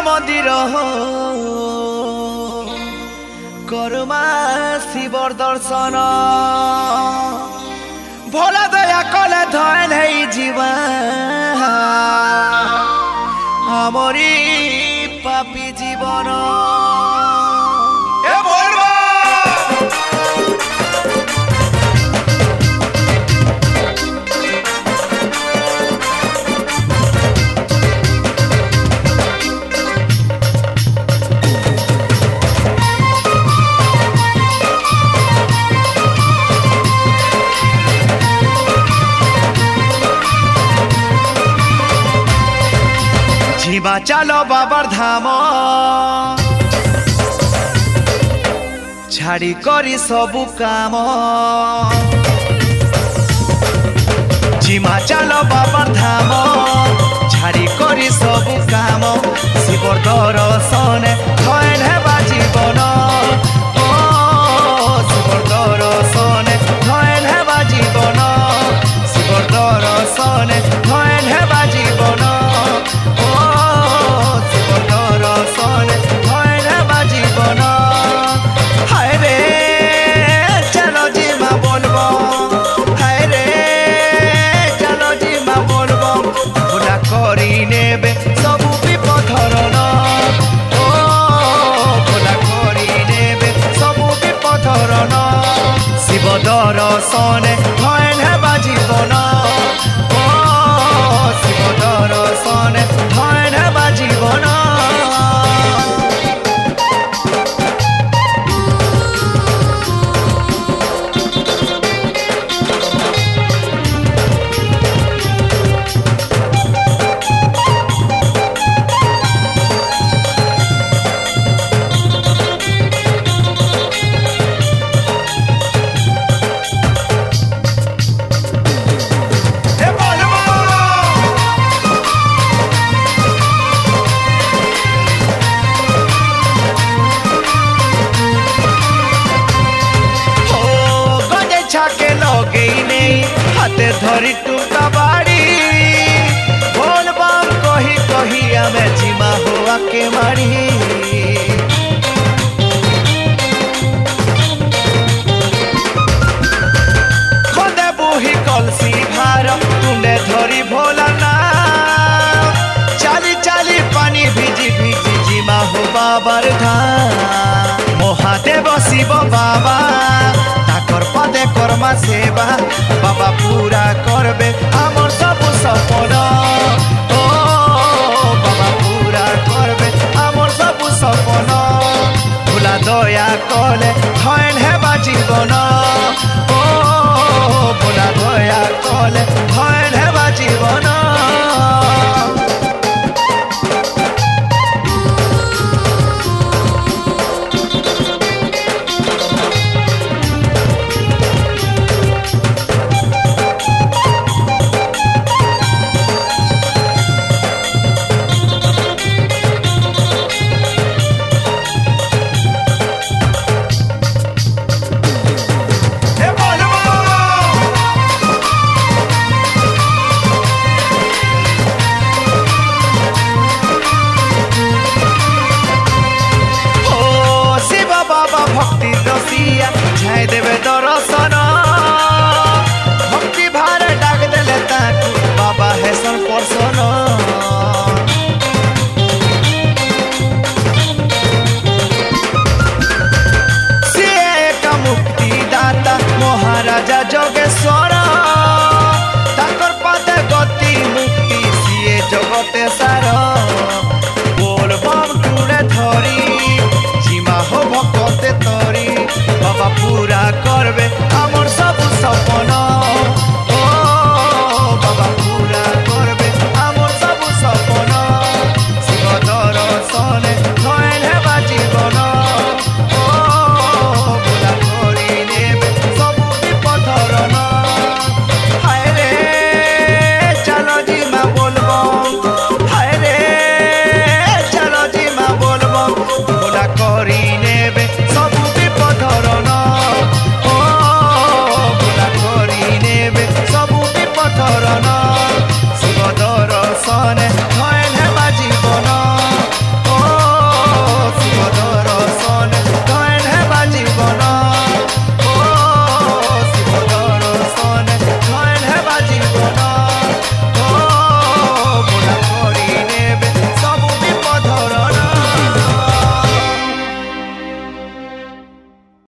মন্দির করমা শিবর দর্শন ভোলা দয়া কলে ধন হই জীবা আমরি পাপি জীবন जीवा चलो बाबर धाम छाड़ी करी सबु काम जीवा चलो बाबर धाम छाड़ी करी सबु काम शिवर दर्शन धन हेबा जीवन शिवर दर्शन धन हेबा जीवन शिवर दर्शन धन हेबा जीवन दर्शन धन हेबा जीवन शिव दर्शन धन हेबा जीवन हाथे धरी टुका बाड़ी बोल बम कही कही आमे जीमा हुआ के मारी खोदे बुही कलसी भार तुंडे धरी भोला ना चाली चाली पानी भिजी भिजी जीमा हो बाबर धाम महादेव शिव बाबा पदे कर्मा सेवा बाबा पूरा करबे आमर सब सपन ओ बाबा पूरा करबे आमर सब सपन भोला दया कले धन हेबा जीवन ओ भोला दया कले धन हेबा जीवन भक्ति रसिया छाई देवे दर्शन भक्ति भार डाक देले ताकू बाबा हेसन पर्सन सी एक मुक्ति दाता महाराजा जोगेश्वर ताकर पदे गति मुक्ति सीए जगते सार बोल बम टूड़े धरी जीमा हो भक्ते तरी बाबा पूरा करबे आमर सब सपन ओ बाबा पूरा करबे आमर सब सपन शिव दर्शन धन हेबा जीवन ओ भोला करी नेबे सब विपद हरण हाय रे चलो जीमा बोलबो हाय रे चलो जीमा बोलबो भोला करी